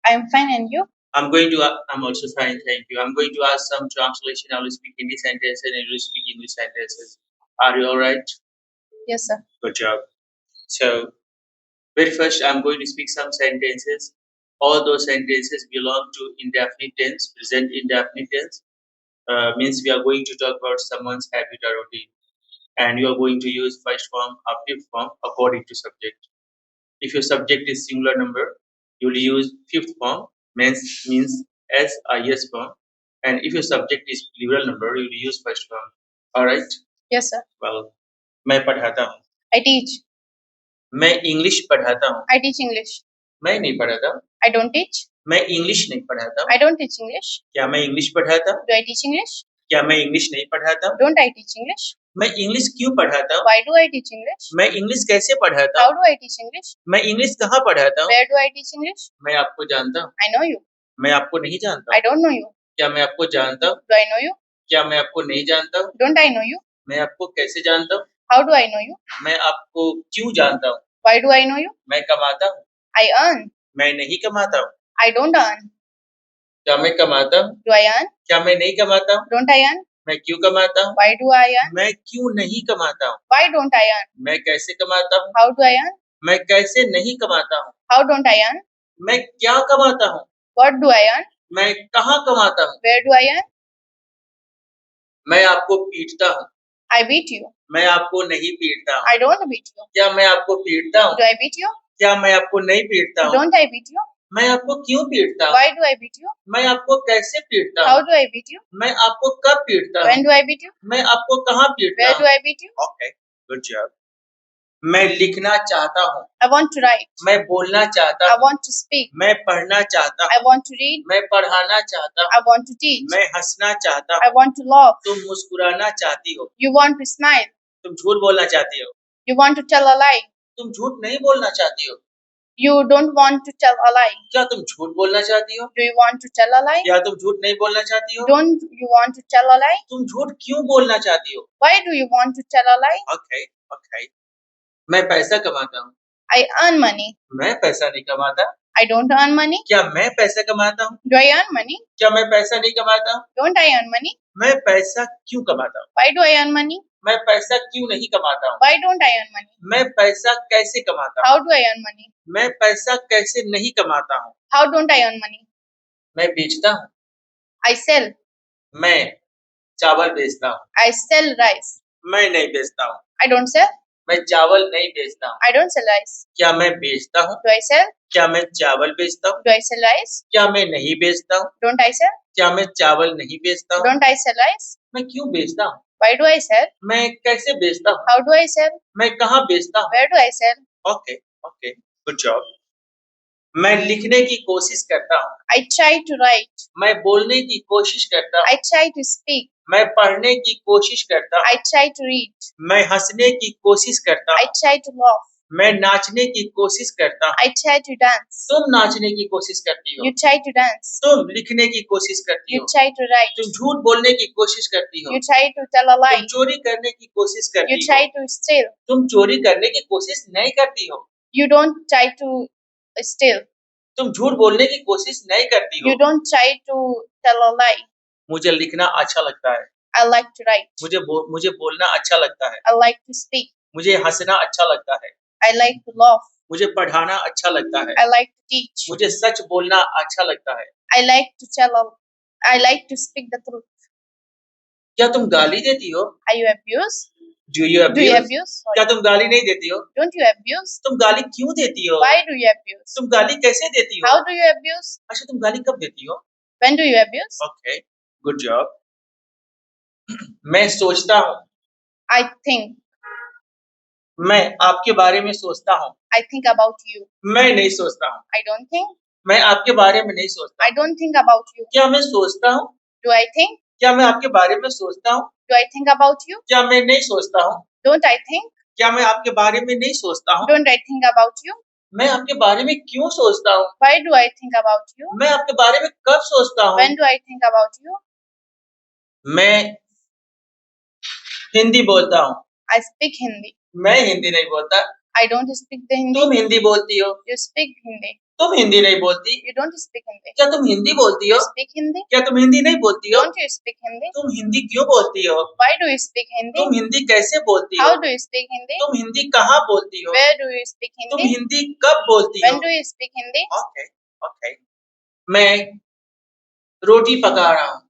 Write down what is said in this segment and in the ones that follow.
I'm fine, and you? I'm also fine, thank you. I'm going to ask some translation. I will speak Hindi sentences and you will speak English sentences. Are you alright? Yes, sir. Good job. So, very first, I'm going to speak some sentences. All those sentences belong to indefinite tense, present indefinite tense. Means we are going to talk about someone's habit or routine. And you are going to use first form or fifth form according to subject. If your subject is singular number, you will use fifth form, means as a yes form. And if your subject is plural number, you will use first form. Alright? Yes, sir. Well, मैं पढ़ाता हूँ. I teach. मैं English पढ़ाता हूँ. I teach English. मैं नहीं पढ़ाता. I don't teach. मैं इंग्लिश नहीं पढ़ाता. I don't teach English. क्या मैं इंग्लिश पढ़ाता हूँ? Do I teach English? क्या मैं इंग्लिश नहीं पढ़ाता? Don't I teach English? मैं इंग्लिश क्यों पढ़ाता हूँ? Why do I teach English? मैं इंग्लिश कैसे पढ़ाता How हूँ? do I teach English? मैं इंग्लिश कहाँ पढ़ाता हूँ? Where do I teach English? मैं आपको जानता हूँ. I know you. मैं आपको नहीं जानता. I don't know you. क्या मैं आपको जानता हूँ? Do I know you? क्या मैं आपको नहीं जानता हूँ? Don't I know you? मैं आपको कैसे जानता हूँ? How do I know you? मैं आपको क्यों जानता हूँ? Why do I know you? मैं कमाता हूँ. I earn. मैं नहीं कमाता हूँ. I don't earn. क्या मैं कमाता हूँ? Do I earn? क्या मैं नहीं कमाता हूँ? Don't I earn? मैं क्यों कमाता हूँ? Why do I earn? मैं क्यों नहीं कमाता हूँ? Why don't I earn? मैं कैसे कमाता हूँ? How do I earn? मैं कैसे नहीं कमाता हूँ? How don't I earn? मैं क्या कमाता हूँ? What do I earn? मैं कहाँ कमाता हूँ? Where do I earn? मैं आपको पीटता हूँ. I beat you. मैं आपको नहीं पीटता हूँ. I don't beat you. क्या मैं आपको पीटता हूँ? Do I beat you? क्या मैं आपको नहीं पीटता हूँ? Don't I beat you? मैं आपको क्यों पीटता हूँ? Why do I beat you? मैं आपको कैसे पीटता How हूँ? do I beat you? मैं आपको कब पीटता When हूँ? do I beat you? मैं आपको कहाँ पीटता Where हूँ? do I beat you? Okay, good job. मैं लिखना चाहता हूँ. I want to write. मैं बोलना चाहता I हूँ. want to speak. मैं पढ़ना चाहता I हूँ. want to read. मैं पढ़ाना चाहता I हूँ. want to teach. मैं हंसना चाहता I हूँ. want to laugh. तुम मुस्कुराना चाहती हो. You want to smile. तुम झूठ बोलना चाहती हो. You want to tell a lie. तुम झूठ नहीं बोलना चाहती हो. You don't want to tell a lie. क्या तुम झूठ बोलना चाहती हो? Do you want to tell a lie? क्या तुम झूठ नहीं बोलना चाहती हो? Don't you want to tell a lie? तुम झूठ क्यों बोलना चाहती हो? Why do you want to tell a lie? Okay, okay. मैं पैसा कमाता हूँ. I earn money. मैं पैसा नहीं कमाता. I don't earn money. क्या मैं पैसा कमाता हूँ? Do I earn money? क्या मैं पैसा नहीं कमाता हूँ? Don't I earn money? मैं पैसा क्यों कमाता हूँ? Why do I earn money? मैं पैसा क्यों नहीं कमाता हूँ? Why don't I earn money? मैं पैसा कैसे कमाता हूँ? How do I earn money? मैं पैसा कैसे नहीं कमाता हूँ? How don't I earn money? मैं बेचता हूँ. I sell. मैं चावल बेचता हूँ. I sell rice. मैं नहीं बेचता हूँ. I don't sell. मैं चावल नहीं बेचता हूँ. I don't sell rice. क्या मैं बेचता हूँ? Do I sell? क्या मैं चावल बेचता हूँ? Do I sell rice? क्या मैं नहीं बेचता हूँ? Don't I sell? क्या मैं चावल नहीं बेचता हूँ? Don't I sell rice? मैं क्यों बेचता हूँ? Why do I sell? मैं कैसे बेचता हूँ? How do I sell? मैं कहाँ बेचता हूँ? Where do I sell? Okay, okay, good job. मैं लिखने की कोशिश करता हूँ. I try to write. मैं बोलने की कोशिश करता हूँ. I try to speak. मैं पढ़ने की कोशिश करता हूँ. I try to read. मैं हंसने की कोशिश करता I हूँ. try to laugh. मैं नाचने की कोशिश करता हूँ. I try to dance. तुम नाचने की कोशिश करती हो. You try to dance. तुम लिखने की कोशिश करती You हो. try to write. तुम झूठ बोलने की कोशिश करती हो. You try to tell a तुम lie. चोरी करने की कोशिश You करती try हो. to steal. तुम चोरी करने की कोशिश नहीं करती हो. You don't try to steal. तुम झूठ बोलने की कोशिश नहीं करती You हो. don't try to tell a lie. मुझे लिखना अच्छा लगता है. I like to write. मुझे बोलना अच्छा लगता है. I like to speak. मुझे हंसना अच्छा लगता है. I like to laugh. मुझे पढ़ाना अच्छा लगता है. I like to teach. मुझे सच बोलना अच्छा लगता है. I like to speak the truth. क्या तुम गाली देती हो? Are you abused? Do you Do you abuse? abuse? क्या Sorry. तुम गाली नहीं देती हो? Don't you abuse? तुम गाली क्यों देती हो? Why do you abuse? तुम गाली कैसे देती हो? How do you abuse? अच्छा, तुम गाली कब देती हो? When do you abuse? Okay, good job. मैं सोचता हूँ. I think. मैं आपके बारे में सोचता हूँ. I think about you. मैं नहीं सोचता हूँ. I don't think. मैं आपके बारे में नहीं सोचता. I don't think about you. क्या मैं सोचता हूँ? Do I think? क्या मैं आपके बारे में सोचता हूँ? Do I think about you? क्या मैं नहीं सोचता हूँ? Don't I think? क्या मैं आपके बारे में नहीं सोचता हूँ? Don't I think about you? मैं आपके बारे में क्यों सोचता हूँ? Why do I think about you? मैं आपके बारे में कब सोचता हूँ? When do I think about you? मैं हिंदी बोलता हूँ. I speak Hindi. मैं हिंदी नहीं बोलता. I don't speak the Hindi. तुम हिंदी बोलती हो. You speak Hindi. तुम हिंदी नहीं बोलती? You don't speak Hindi. क्या तुम हिंदी बोलती हो? You speak Hindi? क्या तुम हिंदी नहीं बोलती हो? Don't you speak Hindi? तुम हिंदी क्यों बोलती हो? Why do you speak Hindi? तुम हिंदी कैसे बोलती हो? How do you speak Hindi? तुम हिंदी कहाँ बोलती हो? Where do you speak तुम Hindi? हिंदी कब बोलती हो? When do you speak Hindi? Okay okay मैं रोटी पका रहा हूँ।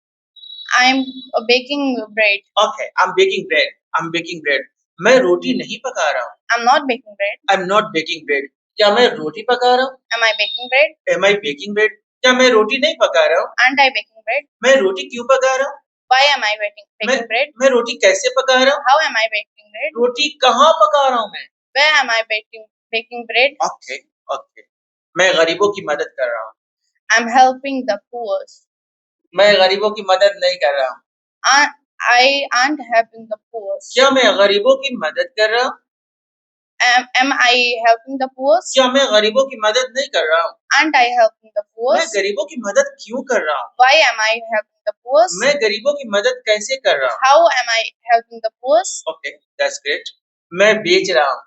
I'm baking bread. Okay I am baking bread. I am baking bread. मैं रोटी नहीं पका रहा हूँ। I'm not baking bread. I am not baking bread. क्या मैं रोटी पका रहा हूँ? Am I baking bread? Am I baking bread? क्या मैं रोटी नहीं पका रहा हूँ? Aren't I baking bread? मैं रोटी क्यों पका रहा हूँ? Why am I baking bread? मैं रोटी कैसे पका रहा हूँ? How am I baking bread? रोटी कहाँ पका रहा हूँ मैं? Where am I baking bread? Okay okay मैं गरीबों की मदद कर रहा हूँ। I'm helping the poor. मैं गरीबों की मदद नहीं कर रहा हूँ। I aren't helping the poor. क्या मैं गरीबों की मदद कर रहा हूँ? Am I helping the poor? क्या मैं गरीबों की मदद नहीं कर रहा हूँ? Aren't I helping the poor? मैं गरीबों की मदद क्यों कर रहा हूँ? Why am I helping the poor? मैं गरीबों की मदद कैसे कर रहा हूँ? How am I helping the poor? Okay that's great. मैं बेच रहा हूँ।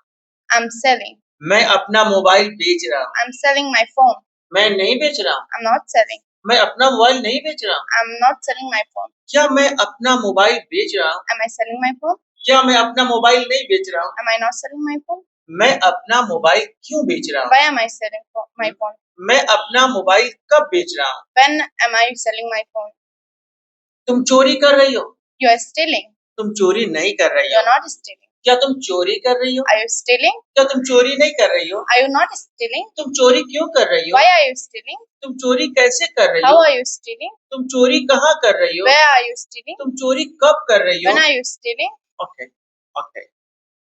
I'm selling. मैं अपना मोबाइल बेच रहा हूँ। I'm selling my phone. मैं नहीं बेच रहा हूँ। I'm not selling. मैं अपना मोबाइल नहीं बेच रहा हूँ। I'm not selling my phone. क्या मैं अपना मोबाइल बेच रहा हूँ? Am I selling my phone? क्या मैं अपना मोबाइल नहीं बेच रहा हूँ? Am I not selling my phone? मैं अपना मोबाइल क्यों बेच रहा हूँ? Why am I selling my phone? मैं अपना मोबाइल कब बेच रहा हूँ? When am I selling my phone? तुम चोरी कर रही हो। You are stealing. तुम चोरी नहीं कर रही You हो। are not stealing. क्या तुम चोरी कर रही हो? Are you stealing? क्या तुम चोरी नहीं कर रही हो? Are you not stealing? तुम चोरी क्यों कर रही हो? Why are you stealing? तुम चोरी कैसे कर रही How हो? are you stealing? तुम चोरी कहाँ कर रही हो? Where are you stealing? तुम चोरी कब कर रही हो? When are you stealing? Okay okay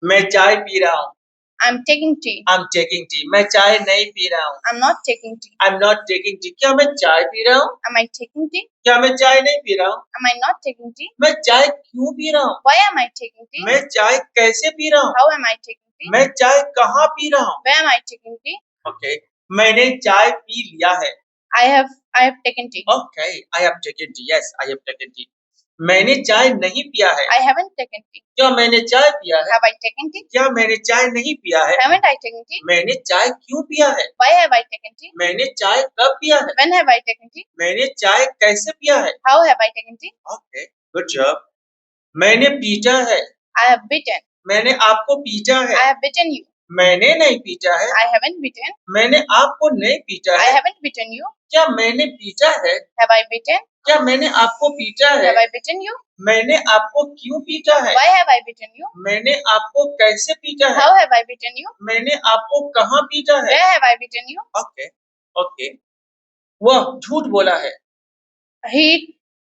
मैं चाय पी रहा हूँ। I'm taking tea. I am taking tea. मैं चाय नहीं पी रहा हूँ। I'm not taking tea. I am not taking tea. क्या मैं चाय पी रहा हूँ? Am I taking tea? क्या मैं चाय नहीं पी रहा हूँ? Am I not taking tea? मैं चाय क्यों पी रहा हूँ? Why am I taking tea? मैं चाय कैसे पी रहा हूँ? How am I taking tea? मैं चाय कहाँ पी रहा हूँ? Where am I taking tea? Okay मैंने चाय पी लिया है। I have taken tea. Okay I have taken T. Yes I have taken T. मैंने चाय नहीं पिया है। I haven't taken tea. क्या मैंने चाय पिया है? Have I taken tea? क्या मैंने चाय नहीं पिया है? Haven't I taken tea? मैंने चाय क्यों पिया है? Why have I taken tea? मैंने चाय कब पिया है? When have I taken tea? मैंने चाय कैसे पिया है? How have I taken tea? Okay good job. मैंने पीटा है। I have bitten. मैंने आपको पीटा है। I have bitten you. मैंने नहीं पीटा है। I haven't bitten. मैंने आपको नहीं पीटा I है। haven't bitten you. क्या मैंने पीटा है? Have I bitten? क्या मैंने आपको पीटा है? Have I bitten you? मैंने आपको क्यों पीटा है? Why have I bitten you? मैंने आपको कैसे पीटा है? How have I bitten you? मैंने आपको कहाँ पीटा है? Where have I bitten you? Okay okay वह झूठ बोला है। He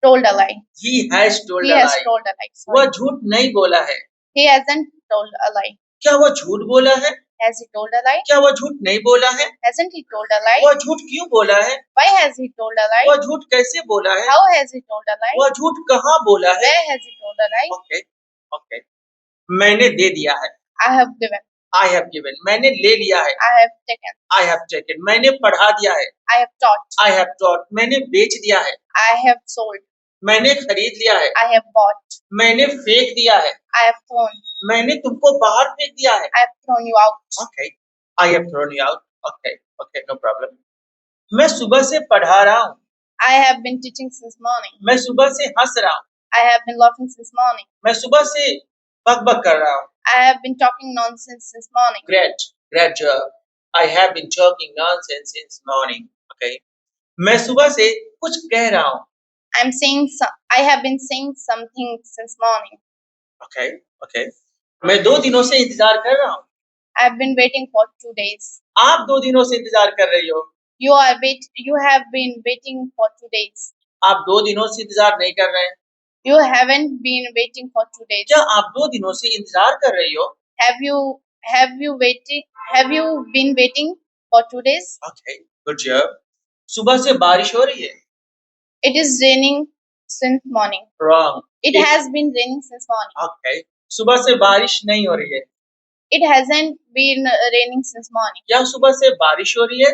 told a lie. He has told He a has lie. told a lie. वह Sorry. झूठ नहीं बोला है। He hasn't told a lie. क्या वह झूठ बोला है? Has he told a lie? क्या वह झूठ नहीं बोला है? Hasn't he told a lie? वह झूठ क्यों बोला है? Why has he told a lie? वह झूठ कैसे बोला है? How has he told a lie? वह झूठ कहाँ बोला है? Where has he told a lie? Okay okay मैंने दे दिया है। I have given. I have given. मैंने ले लिया है। I have taken. I have taken. मैंने पढ़ा दिया है। I have taught. I have taught. मैंने बेच दिया है। I have sold. मैंने खरीद लिया है। I have bought. मैंने फेंक दिया है। I have thrown. मैंने तुमको बाहर फेंक दिया है। I have thrown you out. Okay I have thrown you out. Okay okay no problem. मैं सुबह से पढ़ा रहा हूँ। I have been teaching since morning. मैं सुबह से हंस रहा हूँ। I have been laughing since morning. मैं सुबह से बकबक कर रहा हूँ। I have been talking nonsense since morning. Great, great job. I have been talking nonsense since morning. Okay. मैं सुबह से कुछ कह रहा हूँ। I have been saying something since morning. Okay, okay. मैं 2 दिनों से इंतजार कर रहा हूँ। I have been waiting for 2 days. आप 2 दिनों से इंतजार कर रही हो। You have been waiting for 2 days. आप 2 दिनों से इंतजार नहीं कर रहे हैं। You haven't been waiting for 2 days. क्या आप 2 दिनों से इंतजार कर रही हो? Have you been waiting for 2 days? Okay, good job. सुबह से बारिश हो रही है। It is raining since morning. Wrong. It has been raining since morning. Okay. सुबह से बारिश नहीं हो रही है। It hasn't been raining since morning. क्या सुबह से बारिश हो रही है?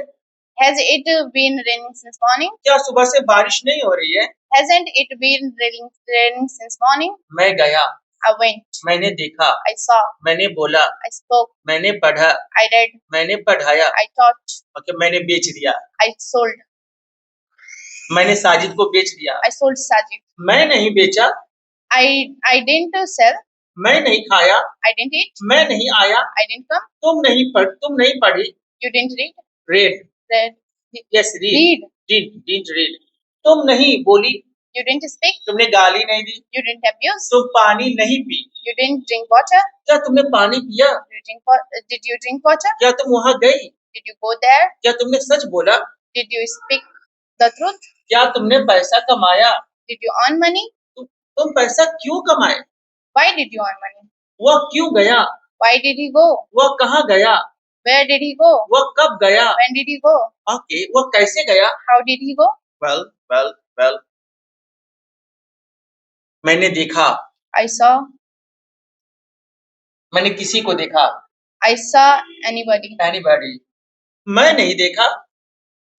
Has it been raining since morning? क्या सुबह से बारिश नहीं हो रही है? Hasn't it been raining since morning? मैं गया। I went. मैंने देखा, I saw. मैंने बोला, I spoke. मैंने पढ़ा, I read. मैंने पढ़ाया, I taught. ओके, मैंने बेच दिया, I sold. मैंने साजिद को बेच दिया, I sold Sajid. मैं नहीं बेचा, I didn't sell. मैं नहीं खाया, I didn't eat. मैं नहीं आया, I didn't come. तुम नहीं पढ़ी, You didn't read. read, Read. yes, Read. didn't read, tuम नहीं बोली, You didn't speak. तुमने गाली नहीं दी, You didn't abuse. तुम पानी नहीं P, You didn't drink water. क्या तुमने पानी पिया, Did you drink water? क्या तुम वहां गई, Did you go there? क्या तुमने सच बोला, Did you speak the truth? क्या तुमने पैसा कमाया, Did you earn money? तुम पैसा क्यों कमाए, Why did you earn money? वह क्यों गया, Why did he go? वह कहाँ गया, Where did he go? वह कब गया, When did he go? Okay, वह कैसे गया, How did he go? well, मैंने देखा, I saw. मैंने किसी को देखा, I saw anybody. anybody, मैं नहीं देखा,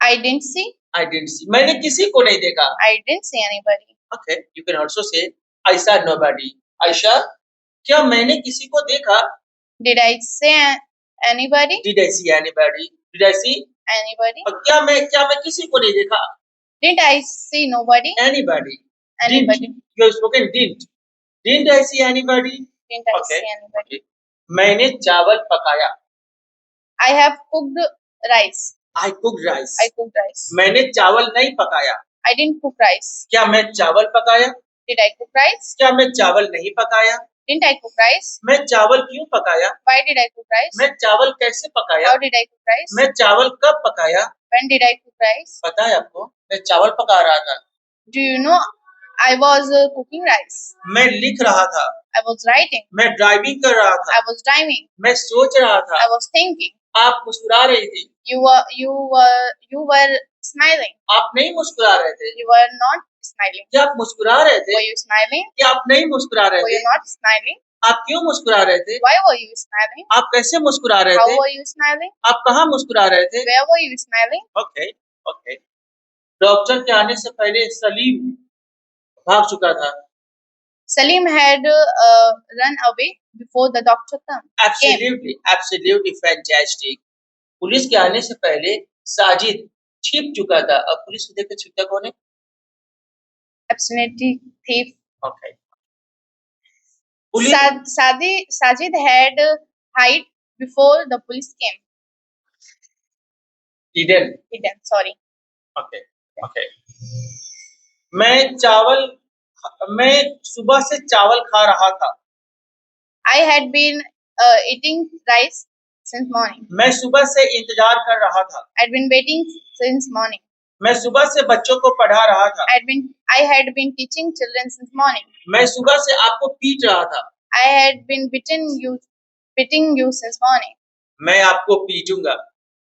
I didn't see. I didn't see, मैंने किसी को नहीं देखा, I didn't see anybody. okay, you can also say I saw nobody, Ayesha, क्या मैंने किसी को देखा, Did I see anybody? did I see anybody, did I see, Anybody? और क्या मैं किसी को नहीं देखा, Didn't I see nobody? anybody, Anybody. didn't, you have spoken didn't I see anybody, Didn't I okay, see anybody? okay, मैंने चावल पकाया, I have cooked rice. I cooked rice, I cooked rice. मैंने चावल नहीं पकाया, I didn't cook rice. क्या मैं चावल पकाया, Did I cook rice? क्या मैं चावल नहीं पकाया, Didn't I cook rice? मैं चावल क्यों पकाया, Why did I cook rice? मैं चावल कैसे पकाया, How did I cook rice? मैं चावल कब पकाया, When did I cook rice? पता है आपको, मैं चावल पका रहा था, Do you know I was cooking rice? मैं लिख रहा था, I was writing. मैं ड्राइविंग कर रहा था, I was driving. मैं सोच रहा था, I was thinking. आप मुस्कुरा रही थी, You were smiling. आप नहीं मुस्कुरा रहे थे, You were not smiling. क्या आप मुस्कुरा रहे थे, Were you smiling? क्या आप नहीं मुस्कुरा रहे Were थे, you not smiling? आप क्यों मुस्कुरा रहे थे, Why were you smiling? आप कैसे मुस्कुरा रहे How थे, were you smiling? आप कहाँ मुस्कुरा रहे थे, Where were you smiling? Okay, doctor के आने से पहले सलीम भाग चुका था, Salim had run away before the doctor came. Absolutely fantastic. Police के आने से पहले साजिद छिप चुका था, अब पुलिस को देखकर छिपता कौन है, Absolutely thief. Okay, police Sajid had hid before the police came. Hidden. Sorry. Okay, मैं सुबह से चावल खा रहा था, I had been eating rice since morning. मैं सुबह से इंतजार कर रहा था, I'd been waiting since morning. मैं सुबह से बच्चों को पढ़ा रहा था, I had been teaching children since morning. मैं सुबह से आपको पीट रहा था, I had been beating you since morning. मैं आपको पीटूंगा,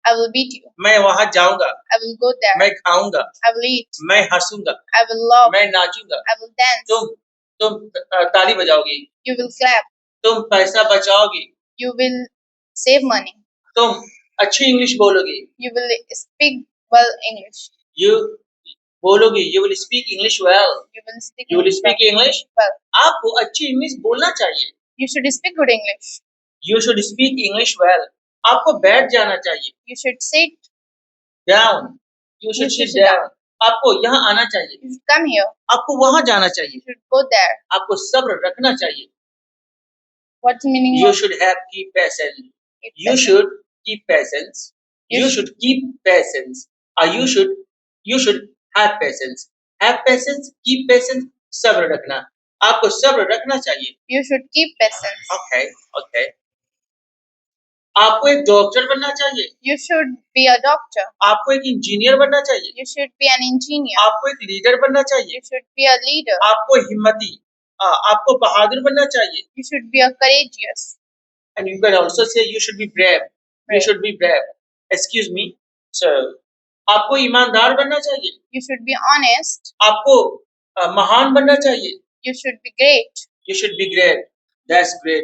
I will beat you. मैं वहां जाऊंगा, I will go there. मैं खाऊंगा, I will eat. मैं हंसूंगा, I will laugh. मैं नाचूंगा, I will dance. तुम ताली बजाओगी, You will clap. तुम पैसा बचाओगी, You will save money. तुम अच्छी इंग्लिश बोलोगी, You will speak well English. you बोलोगी, you will speak English well, You will speak you will English speak English well. आपको अच्छी इंग्लिश बोलना चाहिए, You should speak good English. you should speak English well, आपको बैठ जाना चाहिए, You should sit down, you should sit down, आपको यहाँ आना चाहिए, You should come here. आपको वहां जाना चाहिए, You should go there. आपको सब्र रखना चाहिए, What's the meaning you of should have keep patience, keep you patience? should keep patience, You you should keep patience, or you should have patience, keep patience, सब्र रखना, आपको सब्र रखना चाहिए, You should keep patience. Okay, आपको एक doctor बनना चाहिए, You should be a doctor. आपको एक इंजीनियर बनना चाहिए, You should be an engineer. आपको एक लीडर बनना चाहिए, You should be a leader. आपको हिम्मती, आपको बहादुर बनना चाहिए, You should be a courageous. and you can also say you should be brave, you should be brave, excuse me, so आपको ईमानदार बनना चाहिए, You should be honest. आपको महान बनना चाहिए, You should be great. you should be great, that's great.